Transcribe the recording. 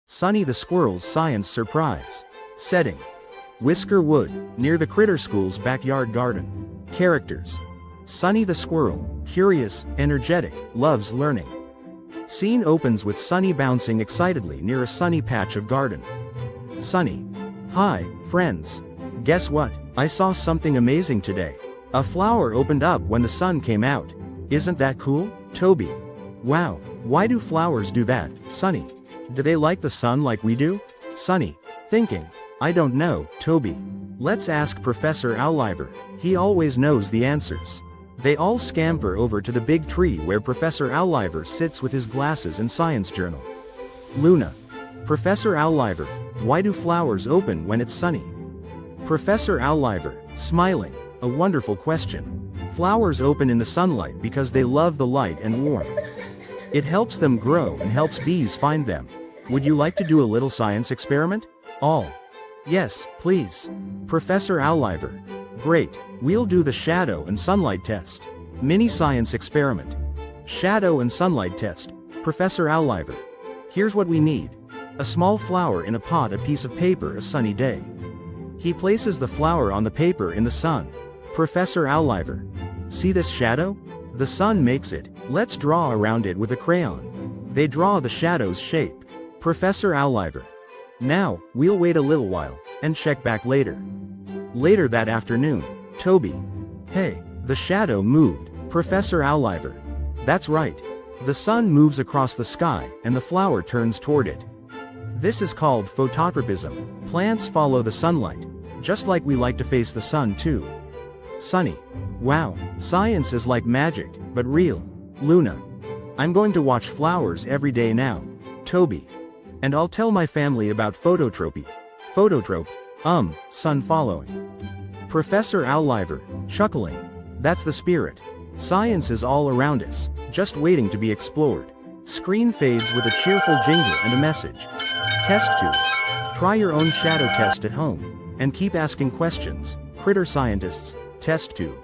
Sunny the Squirrel's Science Surprise. Setting: Whisker Wood, near the Critter School's backyard garden. Characters: Sunny the Squirrel, curious, energetic, loves learning. Scene opens with Sunny bouncing excitedly near a sunny patch of garden. Sunny: Hi, friends. Guess what? I saw something amazing today. A flower opened up when the sun came out. Isn't that cool? Toby: Wow, why do flowers do that, Sunny? Do they like the sun like we do? Sunny, thinking: I don't know, Toby. Let's ask Professor Owliver. He always knows the answers. They all scamper over to the big tree where Professor Owliver sits with his glasses and science journal. Luna: Professor Owliver, why do flowers open when it's sunny? Professor Owliver, smiling: A wonderful question. Flowers open in the sunlight because they love the light and warmth. It helps them grow and helps bees find them. Would you like to do a little science experiment? All: Yes, please. Professor Owliver: Great, we'll do the shadow and sunlight test. Mini science experiment. Shadow and sunlight test. Professor Owliver: Here's what we need. A small flower in a pot, a piece of paper, a sunny day. He places the flower on the paper in the sun. Professor Owliver: See this shadow? The sun makes it. Let's draw around it with a crayon. They draw the shadow's shape. Professor Owliver: Now, we'll wait a little while, and check back later. Later that afternoon. Toby: Hey, the shadow moved. Professor Owliver: That's right. The sun moves across the sky, and the flower turns toward it. This is called phototropism. Plants follow the sunlight, just like we like to face the sun too. Sunny: Wow, science is like magic, but real. Luna: I'm going to watch flowers every day now. Toby: And I'll tell my family about phototropy. Phototrope: sun following. Professor Owliver, chuckling: That's the spirit. Science is all around us, just waiting to be explored. Screen fades with a cheerful jingle and a message. Test tube. Try your own shadow test at home, and keep asking questions. Critter scientists. Test tube.